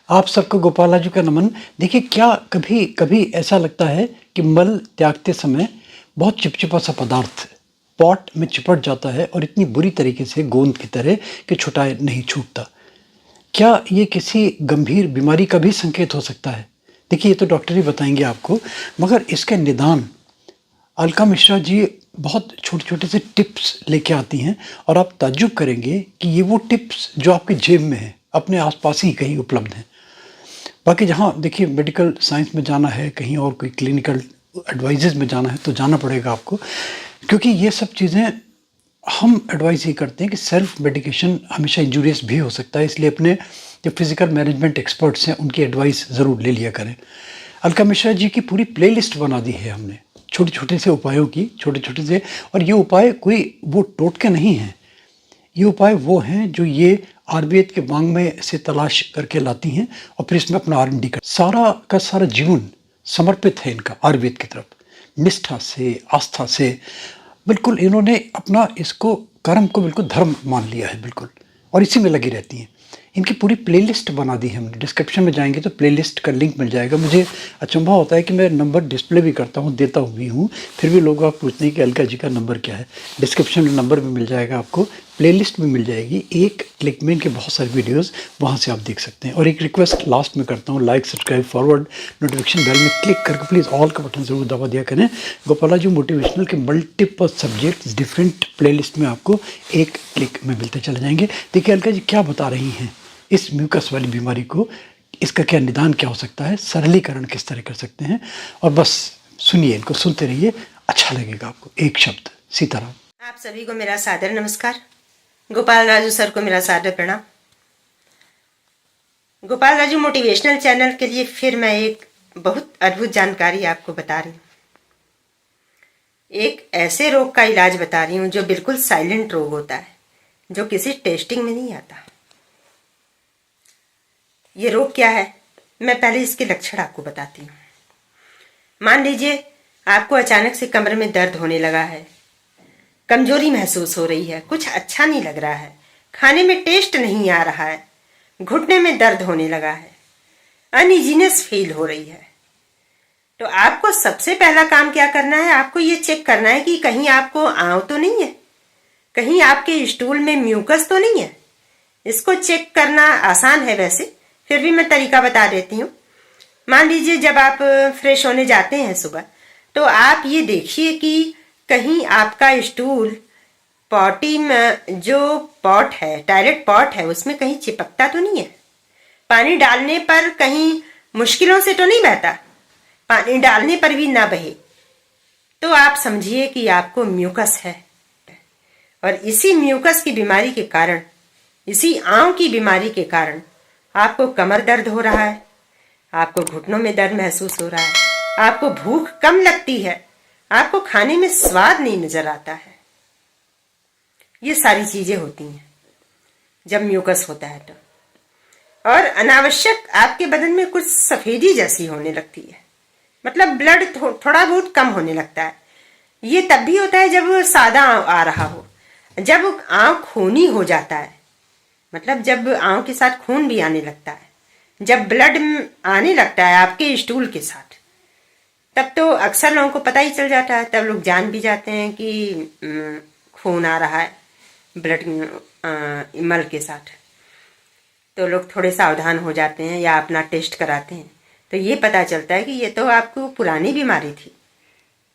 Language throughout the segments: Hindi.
आप सबको गोपालाजी का नमन। देखिए, क्या कभी कभी ऐसा लगता है कि मल त्यागते समय बहुत चिपचिपा सा पदार्थ पॉट में चिपट जाता है और इतनी बुरी तरीके से गोंद की तरह कि छुटाए नहीं छूटता। क्या ये किसी गंभीर बीमारी का भी संकेत हो सकता है? देखिए, ये तो डॉक्टर ही बताएंगे आपको, मगर इसके निदान अलका मिश्रा जी बहुत छोटे-छोटे से टिप्स लेके आती हैं और आप ताज्जुब करेंगे कि ये वो टिप्स जो आपके जेब में हैं, अपने आस-पास ही कहीं उपलब्ध हैं। बाकी जहाँ देखिए मेडिकल साइंस में जाना है, कहीं और कोई क्लिनिकल एडवाइसेज़ में जाना है तो जाना पड़ेगा आपको, क्योंकि ये सब चीज़ें हम एडवाइस ये करते हैं कि सेल्फ मेडिकेशन हमेशा इंजूरियस भी हो सकता है, इसलिए अपने जो फिजिकल मैनेजमेंट एक्सपर्ट्स हैं उनकी एडवाइस ज़रूर ले लिया करें। अलका मिश्रा जी की पूरी प्लेलिस्ट बना दी है हमने, छोटे-छोटे से उपायों की, छोटे-छोटे से, और ये उपाय कोई वो टोटके नहीं हैं। ये उपाय वो हैं जो ये आयुर्वेद के वाङ्मय से तलाश करके लाती हैं और फिर इसमें अपना R&D कर सारा का सारा जीवन समर्पित है इनका आयुर्वेद की तरफ। निष्ठा से, आस्था से बिल्कुल इन्होंने अपना इसको कर्म को बिल्कुल धर्म मान लिया है बिल्कुल, और इसी में लगी रहती हैं। इनकी पूरी प्लेलिस्ट बना दी है हमने, डिस्क्रिप्शन में जाएँगे तो प्लेलिस्ट का लिंक मिल जाएगा। मुझे अचंभा होता है कि मैं नंबर डिस्प्ले भी करता हूँ, देता भी हूँ, फिर भी लोग आप पूछते हैं कि अलका जी का नंबर क्या है। डिस्क्रिप्शन में नंबर भी मिल जाएगा आपको, प्लेलिस्ट भी मिल जाएगी, एक क्लिक में इनके बहुत सारे वीडियोज़ वहाँ से आप देख सकते हैं। और एक रिक्वेस्ट लास्ट में करता हूँ, like, subscribe, forward, notification bell में क्लिक करके प्लीज़ ऑल का बटन ज़रूर दबा दिया करें। गोपालाजी मोटिवेशनल के मल्टीपल सब्जेक्ट्स डिफरेंट प्लेलिस्ट में आपको एक क्लिक में मिलते चले जाएंगे। देखिए अलका जी क्या बता रही हैं इस म्यूकस वाली बीमारी को, इसका क्या निदान क्या हो सकता है, सरलीकरण किस तरह कर सकते हैं, और बस सुनिए, इनको सुनते रहिए, अच्छा लगेगा आपको। एक शब्द, सीताराम। आप सभी को मेरा सादर नमस्कार। गोपाल राजू सर को मेरा सादर प्रणाम। गोपाल राजू मोटिवेशनल चैनल के लिए फिर मैं एक बहुत अद्भुत जानकारी आपको बता रही हूँ। एक ऐसे रोग का इलाज बता रही हूँ जो बिल्कुल साइलेंट रोग होता है, जो किसी टेस्टिंग में नहीं आता। ये रोग क्या है, मैं पहले इसके लक्षण आपको बताती हूँ। मान लीजिए आपको अचानक से कमर में दर्द होने लगा है, कमजोरी महसूस हो रही है, कुछ अच्छा नहीं लग रहा है, खाने में टेस्ट नहीं आ रहा है, घुटने में दर्द होने लगा है, अनइजीनेस फील हो रही है, तो आपको सबसे पहला काम क्या करना है, आपको ये चेक करना है कि कहीं आपको आंव तो नहीं है, कहीं आपके स्टूल में म्यूकस तो नहीं है। इसको चेक करना आसान है, वैसे फिर भी मैं तरीका बता देती हूँ। मान लीजिए जब आप फ्रेश होने जाते हैं सुबह, तो आप ये देखिए कि कहीं आपका स्टूल पॉटी में, जो पॉट है, टॉयलेट पॉट है, उसमें कहीं चिपकता तो नहीं है। पानी डालने पर कहीं मुश्किलों से तो नहीं बहता, पानी डालने पर भी ना बहे, तो आप समझिए कि आपको म्यूकस है। और इसी म्यूकस की बीमारी के कारण, इसी आंव की बीमारी के कारण आपको कमर दर्द हो रहा है, आपको घुटनों में दर्द महसूस हो रहा है, आपको भूख कम लगती है, आपको खाने में स्वाद नहीं नजर आता है। ये सारी चीजें होती हैं जब म्यूकस होता है तो। और अनावश्यक आपके बदन में कुछ सफेदी जैसी होने लगती है, मतलब ब्लड थोड़ा बहुत कम होने लगता है। ये तब भी होता है जब सादा आंव आ रहा हो। जब आंव खूनी हो जाता है, मतलब जब आंव के साथ खून भी आने लगता है, जब ब्लड आने लगता है आपके स्टूल के साथ, तब तो अक्सर लोगों को पता ही चल जाता है। तब लोग जान भी जाते हैं कि खून आ रहा है ब्लड मल के साथ, तो लोग थोड़े सावधान हो जाते हैं या अपना टेस्ट कराते हैं। तो ये पता चलता है कि ये तो आपको पुरानी बीमारी थी,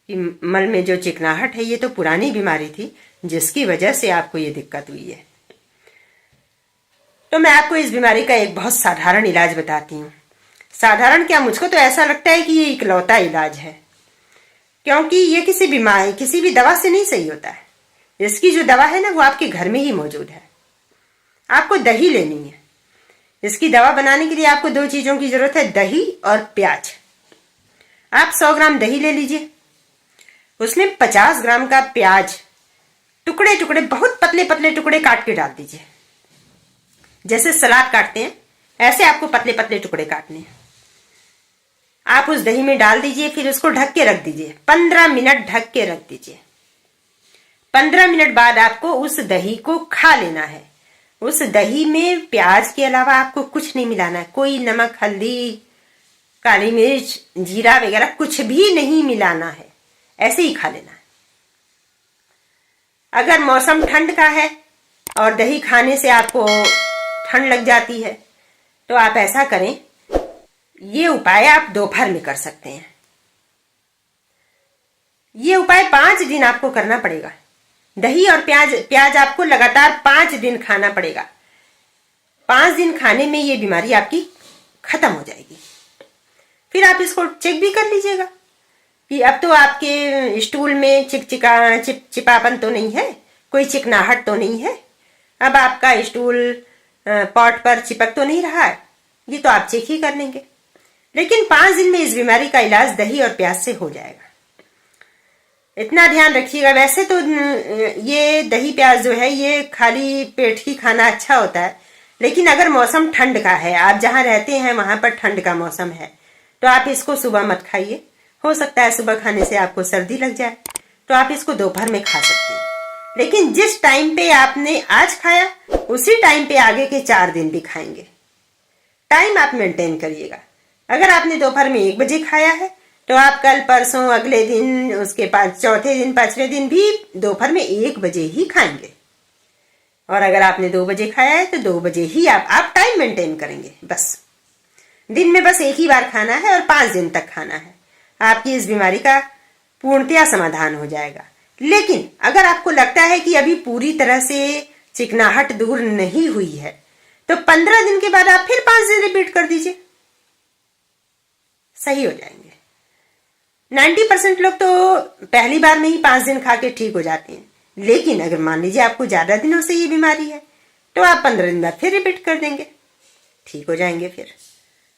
कि मल में जो चिकनाहट है ये तो पुरानी बीमारी थी, जिसकी वजह से आपको ये दिक्कत हुई है। तो मैं आपको इस बीमारी का एक बहुत साधारण इलाज बताती हूँ। साधारण क्या, मुझको तो ऐसा लगता है कि ये इकलौता इलाज है, क्योंकि ये किसी बीमारी, किसी भी दवा से नहीं सही होता है। इसकी जो दवा है ना, वो आपके घर में ही मौजूद है। आपको दही लेनी है। इसकी दवा बनाने के लिए आपको दो चीजों की जरूरत है, दही और प्याज। आप 100 ग्राम दही ले लीजिए, उसमें 50 ग्राम का प्याज टुकड़े टुकड़े, बहुत पतले पतले टुकड़े काट के डाल दीजिए। जैसे सलाद काटते हैं, ऐसे आपको पतले पतले टुकड़े काटने हैं। आप उस दही में डाल दीजिए, फिर उसको ढक के रख दीजिए, 15 मिनट ढक के रख दीजिए। 15 मिनट बाद आपको उस दही को खा लेना है। उस दही में प्याज के अलावा आपको कुछ नहीं मिलाना है। कोई नमक, हल्दी, काली मिर्च, जीरा वगैरह कुछ भी नहीं मिलाना है, ऐसे ही खा लेना है। अगर मौसम ठंड का है और दही खाने से आपको ठंड लग जाती है तो आप ऐसा करें, ये उपाय आप दोपहर में कर सकते हैं। ये उपाय 5 दिन आपको करना पड़ेगा। दही और प्याज आपको लगातार 5 दिन खाना पड़ेगा। 5 दिन खाने में ये बीमारी आपकी खत्म हो जाएगी। फिर आप इसको चेक भी कर लीजिएगा कि अब तो आपके स्टूल में चिपचिपापन तो नहीं है, कोई चिकनाहट तो नहीं है, अब आपका स्टूल पॉट पर चिपक तो नहीं रहा है। ये तो आप चेक ही कर लेंगे। लेकिन 5 दिन में इस बीमारी का इलाज दही और प्याज से हो जाएगा। इतना ध्यान रखिएगा। वैसे तो ये दही प्याज जो है ये खाली पेट ही खाना अच्छा होता है, लेकिन अगर मौसम ठंड का है, आप जहां रहते हैं वहां पर ठंड का मौसम है, तो आप इसको सुबह मत खाइए। हो सकता है सुबह खाने से आपको सर्दी लग जाए, तो आप इसको दोपहर में खा सकते हैं। लेकिन जिस टाइम पे आपने आज खाया उसी टाइम पे आगे के 4 दिन भी खाएंगे। टाइम आप मेंटेन करिएगा। अगर आपने दोपहर में 1 बजे खाया है तो आप कल, परसों, अगले दिन, उसके बाद चौथे दिन, 5वें दिन भी दोपहर में 1 बजे ही खाएंगे। और अगर आपने 2 बजे खाया है तो 2 बजे ही आप टाइम मेंटेन करेंगे। बस दिन में बस 1 ही बार खाना है और 5 दिन तक खाना है। आपकी इस बीमारी का पूर्णतया समाधान हो जाएगा। लेकिन अगर आपको लगता है कि अभी पूरी तरह से चिकनाहट दूर नहीं हुई है तो 15 दिन के बाद आप फिर 5 दिन रिपीट कर दीजिए, सही हो जाएंगे। 90% लोग तो पहली बार में ही 5 दिन खा के ठीक हो जाते हैं। लेकिन अगर मान लीजिए आपको ज्यादा दिनों से ये बीमारी है तो आप 15 दिन बाद फिर रिपीट कर देंगे, ठीक हो जाएंगे। फिर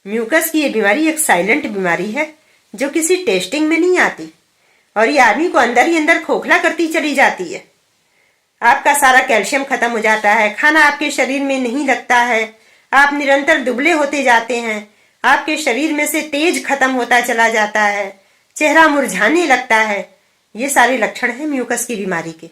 म्यूकस की ये बीमारी एक साइलेंट बीमारी है जो किसी टेस्टिंग में नहीं आती और ये आदमी को अंदर ही अंदर खोखला करती चली जाती है। आपका सारा कैल्शियम खत्म हो जाता है, खाना आपके शरीर में नहीं लगता है, आप निरंतर दुबले होते जाते हैं, आपके शरीर में से तेज खत्म होता चला जाता है, चेहरा मुरझाने लगता है। ये सारे लक्षण हैं म्यूकस की बीमारी के।